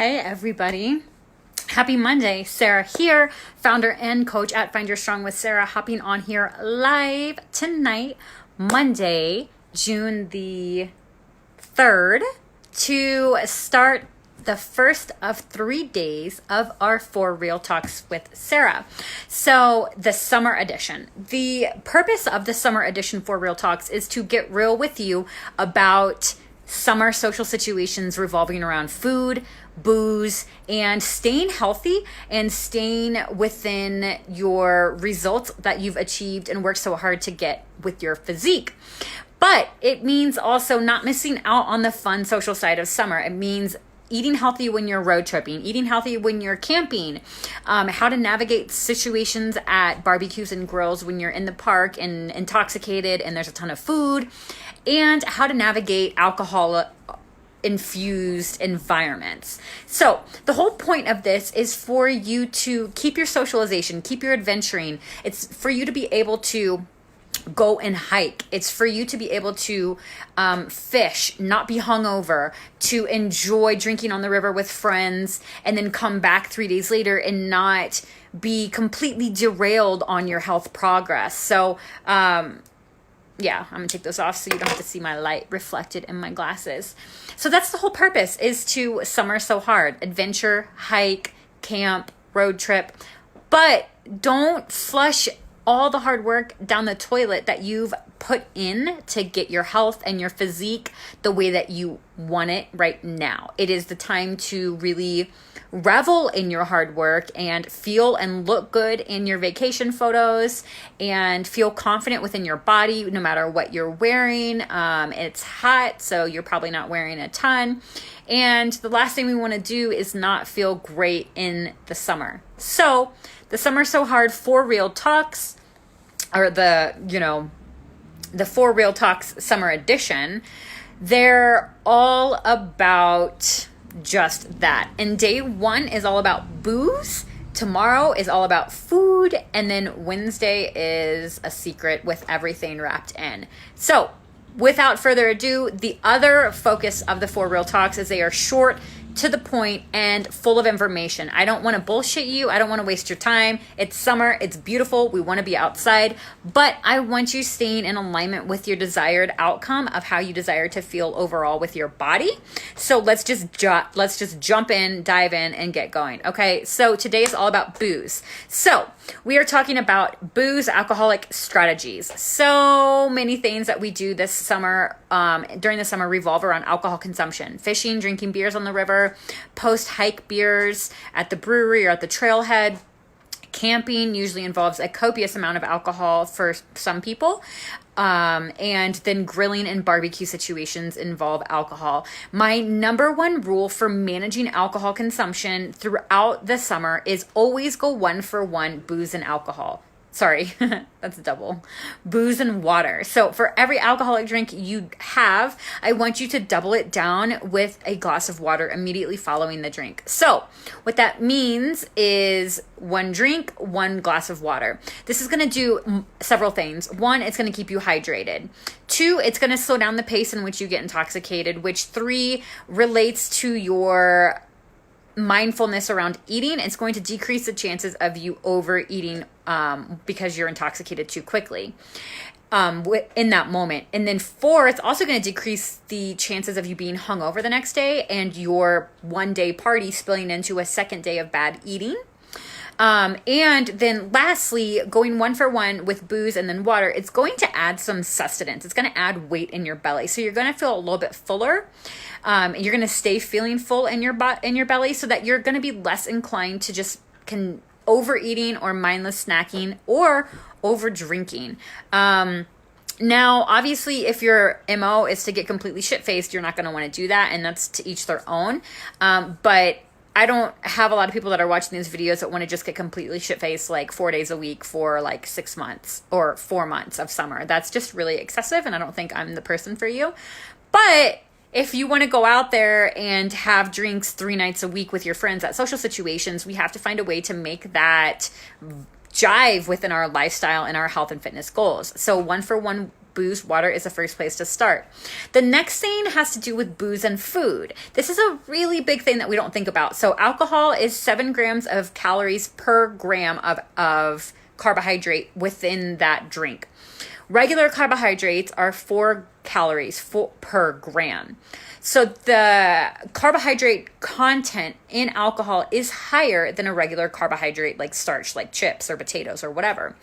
Hey everybody. Happy Monday. Sarah here, founder and coach at Find Your Strong with Sarah, hopping on here live tonight, Monday, June the 3rd, to start the first of 3 days of our 4 Real Talks with Sarah. So the summer edition. The purpose of the summer edition for Real Talks is to get real with you about summer social situations revolving around food, booze, and staying healthy and staying within your results that you've achieved and worked so hard to get with your physique. But it means also not missing out on the fun social side of summer. It means eating healthy when you're road tripping, eating healthy when you're camping, how to navigate situations at barbecues and grills when you're in the park and intoxicated and there's a ton of food, and how to navigate alcohol infused environments. So the whole point of this is for you to keep your socialization, keep your adventuring. It's for you to be able to go and hike. It's for you to be able to fish, not be hungover, to enjoy drinking on the river with friends, and then come back 3 days later and not be completely derailed on your health progress. So, yeah, I'm gonna take those off so you don't have to see my light reflected in my glasses. So that's the whole purpose, is to summer so hard. Adventure, hike, camp, road trip. But don't flush all the hard work down the toilet that you've put in to get your health and your physique the way that you want it right now. It is the time to really revel in your hard work and feel and look good in your vacation photos and feel confident within your body no matter what you're wearing. It's hot, so you're probably not wearing a ton. And the last thing we want to do is not feel great in the summer. So the Summer So Hard 4 Real Talks, or the 4 Real Talks Summer Edition, they're all about just that. And day 1 is all about booze. Tomorrow is all about food. And then Wednesday is a secret with everything wrapped in. So without further ado, the other focus of the 4 Real Talks is they are short, to the point, and full of information. I don't want to bullshit you. I don't want to waste your time. It's summer. It's beautiful. We want to be outside, but I want you staying in alignment with your desired outcome of how you desire to feel overall with your body. So let's just jump in, dive in, and get going. Okay. So today is all about booze. So we are talking about booze, alcoholic strategies. So many things that we do this summer, during the summer, revolve around alcohol consumption: fishing, drinking beers on the river, post-hike beers at the brewery or at the trailhead. Camping usually involves a copious amount of alcohol for some people. And then grilling and barbecue situations involve alcohol. My number 1 rule for managing alcohol consumption throughout the summer is always go 1 for 1 booze and alcohol. Sorry, that's double. Booze and water. So for every alcoholic drink you have, I want you to double it down with a glass of water immediately following the drink. So what that means is 1 drink, 1 glass of water. This is going to do several things. 1, it's going to keep you hydrated. 2, it's going to slow down the pace in which you get intoxicated, which 3 relates to your mindfulness around eating. It's going to decrease the chances of you overeating because you're intoxicated too quickly in that moment. And then 4, it's also going to decrease the chances of you being hungover the next day and your 1-day party spilling into a 2nd day of bad eating. And then lastly, going 1 for 1 with booze and then water, it's going to add some sustenance. It's going to add weight in your belly. So you're going to feel a little bit fuller. You're going to stay feeling full in your belly, so that you're going to be less inclined to just overeating or mindless snacking or over drinking. Now, obviously, if your MO is to get completely shit-faced, you're not going to want to do that, and that's to each their own. But I don't have a lot of people that are watching these videos that want to just get completely shit-faced like 4 days a week for like 6 months or 4 months of summer. That's just really excessive, and I don't think I'm the person for you. But if you want to go out there and have drinks 3 nights a week with your friends at social situations, we have to find a way to make that jive within our lifestyle and our health and fitness goals. So 1 for 1 booze, water is the first place to start. The next thing has to do with booze and food. This is a really big thing that we don't think about. So alcohol is 7 grams of calories per gram of carbohydrate within that drink. Regular carbohydrates are 4 calories per gram. So the carbohydrate content in alcohol is higher than a regular carbohydrate like starch, like chips or potatoes or whatever.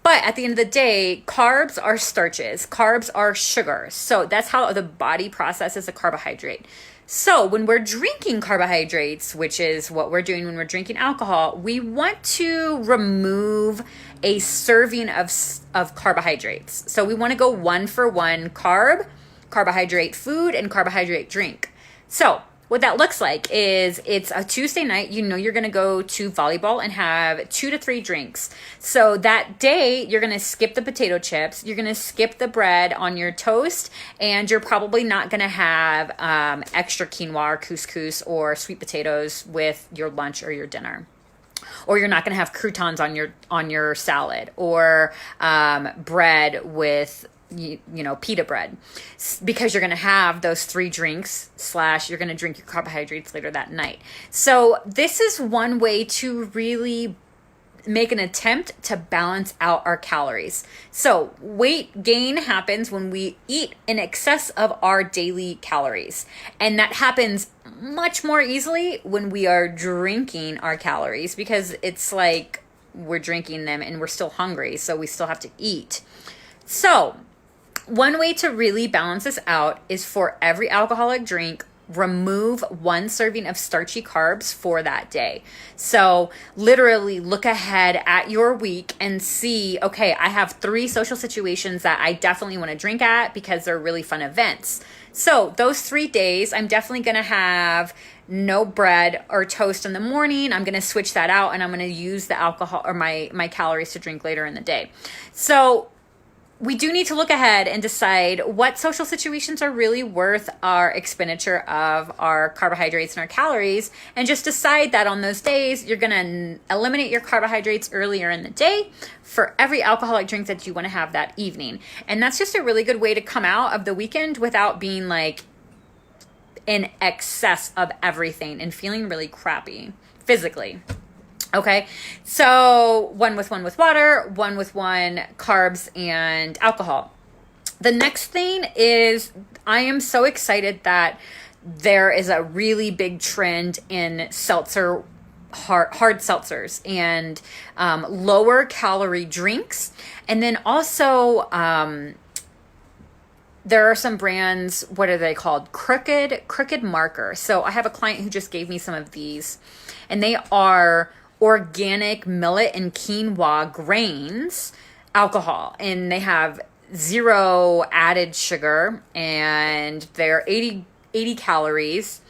But at the end of the day, carbs are starches, carbs are sugar. So that's how the body processes a carbohydrate. So when we're drinking carbohydrates, which is what we're doing when we're drinking alcohol, we want to remove a serving of carbohydrates. So we want to go 1 for 1 carbohydrate food, and carbohydrate drink. So what that looks like is it's a Tuesday night. You know you're going to go to volleyball and have 2 to 3 drinks. So that day, you're going to skip the potato chips. You're going to skip the bread on your toast. And you're probably not going to have extra quinoa or couscous or sweet potatoes with your lunch or your dinner. Or you're not going to have croutons on your salad, or bread with pita bread, because you're going to have those 3 drinks / you're going to drink your carbohydrates later that night. So this is one way to really make an attempt to balance out our calories. So weight gain happens when we eat in excess of our daily calories. And that happens much more easily when we are drinking our calories, because it's like we're drinking them and we're still hungry. So we still have to eat. So one way to really balance this out is for every alcoholic drink, remove 1 serving of starchy carbs for that day. So literally look ahead at your week and see, okay, I have 3 social situations that I definitely want to drink at because they're really fun events. So those 3 days, I'm definitely going to have no bread or toast in the morning. I'm going to switch that out, and I'm going to use the alcohol or my calories to drink later in the day. So we do need to look ahead and decide what social situations are really worth our expenditure of our carbohydrates and our calories, and just decide that on those days, you're going to eliminate your carbohydrates earlier in the day for every alcoholic drink that you want to have that evening. And that's just a really good way to come out of the weekend without being like in excess of everything and feeling really crappy physically. Okay, so 1 with water, 1 with 1 carbs and alcohol. The next thing is, I am so excited that there is a really big trend in seltzer, hard seltzers, and lower calorie drinks. And then also, there are some brands, what are they called? Crooked Marker. So I have a client who just gave me some of these, and they are organic millet and quinoa grains alcohol, and they have 0 added sugar, and they're 80 calories,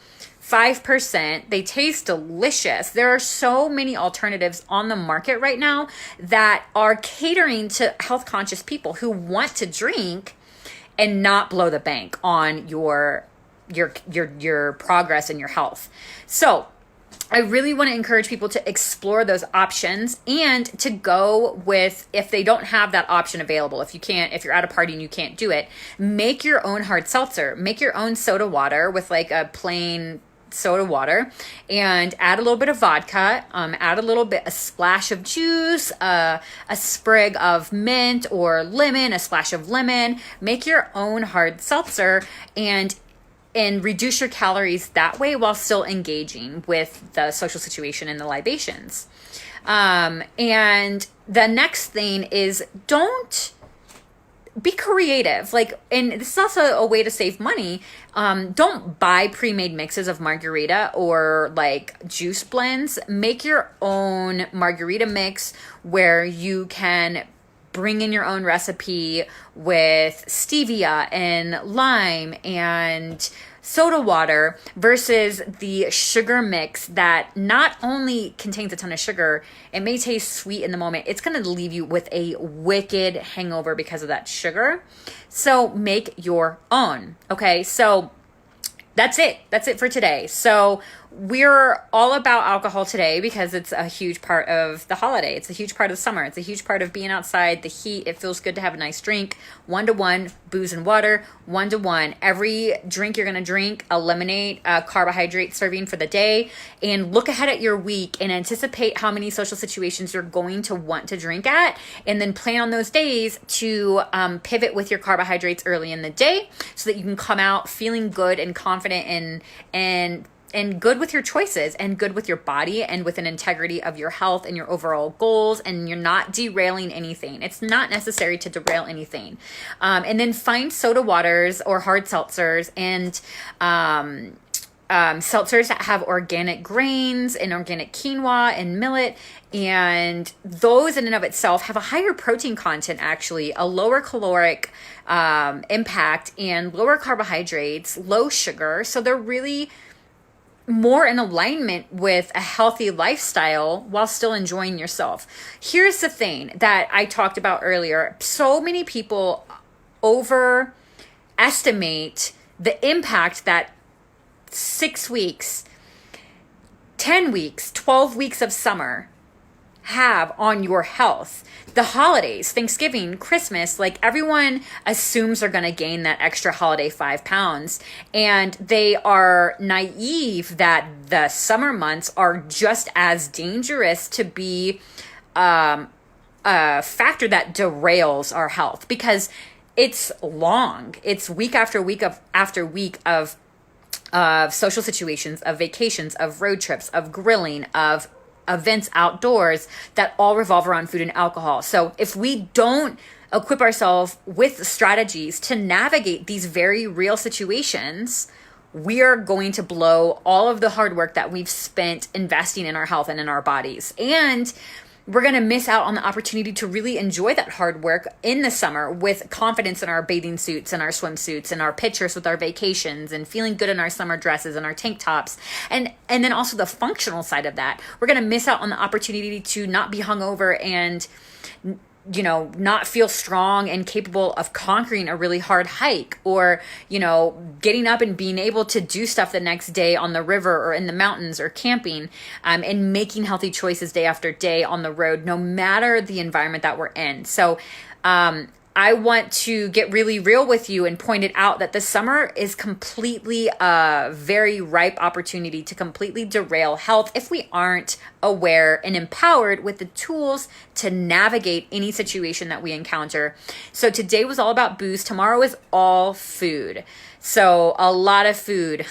5%. They taste delicious. There are so many alternatives on the market right now that are catering to health conscious people who want to drink and not blow the bank on your progress and your health. So I really want to encourage people to explore those options, and to go with, if they don't have that option available, if you're at a party and you can't do it, make your own hard seltzer, make your own soda water with like a plain soda water, and add a little bit of vodka, add a splash of juice, a sprig of mint or lemon, a splash of lemon, make your own hard seltzer, and reduce your calories that way while still engaging with the social situation and the libations. And the next thing is, don't be creative. And this is also a way to save money. Don't buy pre-made mixes of margarita or like juice blends. Make your own margarita mix where you can bring in your own recipe with stevia and lime and soda water, versus the sugar mix that not only contains a ton of sugar, it may taste sweet in the moment, it's going to leave you with a wicked hangover because of that sugar. So make your own. Okay, so that's it for today. So we're all about alcohol today because it's a huge part of the holiday. It's a huge part of the summer. It's a huge part of being outside, the heat. It feels good to have a nice drink. 1-to-1, booze and water, 1-to-1. Every drink you're going to drink, eliminate a carbohydrate serving for the day, and look ahead at your week and anticipate how many social situations you're going to want to drink at, and then plan on those days to pivot with your carbohydrates early in the day so that you can come out feeling good and confident and good with your choices and good with your body and with an integrity of your health and your overall goals, and you're not derailing anything. It's not necessary to derail anything. And then find soda waters or hard seltzers and seltzers that have organic grains and organic quinoa and millet. And those in and of itself have a higher protein content, actually, a lower caloric impact and lower carbohydrates, low sugar. So they're really more in alignment with a healthy lifestyle while still enjoying yourself. Here's the thing that I talked about earlier. So many people overestimate the impact that 6 weeks, 10 weeks, 12 weeks of summer have on your health. The holidays, Thanksgiving, Christmas, like everyone assumes they're going to gain that extra holiday 5 pounds. And they are naive that the summer months are just as dangerous to be a factor that derails our health, because it's long. It's week after week after week of social situations, of vacations, of road trips, of grilling, of events outdoors that all revolve around food and alcohol. So if we don't equip ourselves with strategies to navigate these very real situations, we are going to blow all of the hard work that we've spent investing in our health and in our bodies. And we're going to miss out on the opportunity to really enjoy that hard work in the summer with confidence in our bathing suits and our swimsuits and our pictures with our vacations and feeling good in our summer dresses and our tank tops. And then also the functional side of that. We're going to miss out on the opportunity to not be hungover and, you know, not feel strong and capable of conquering a really hard hike, or, you know, getting up and being able to do stuff the next day on the river or in the mountains or camping, and making healthy choices day after day on the road, no matter the environment that we're in. So, I want to get really real with you and point it out that the summer is completely a very ripe opportunity to completely derail health if we aren't aware and empowered with the tools to navigate any situation that we encounter. So today was all about booze. Tomorrow is all food. So a lot of food,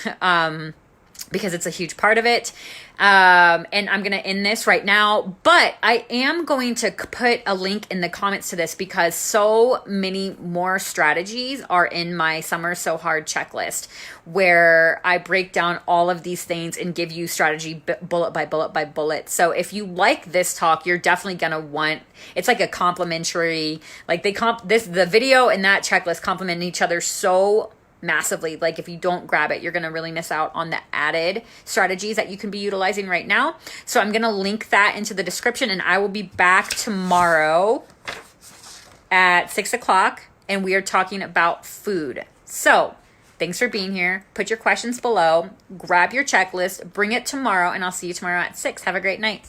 because it's a huge part of it. And I'm going to end this right now, but I am going to put a link in the comments to this because so many more strategies are in my Summer So Hard checklist, where I break down all of these things and give you strategy bullet by bullet by bullet. So if you like this talk, you're definitely going to want, it's like a complimentary, like the video and that checklist complement each other so massively. Like if you don't grab it, you're going to really miss out on the added strategies that you can be utilizing right now. So I'm going to link that into the description, and I will be back tomorrow at 6 o'clock, and we are talking about food. So thanks for being here. Put your questions below, grab your checklist, bring it tomorrow, and I'll see you tomorrow at 6. Have a great night.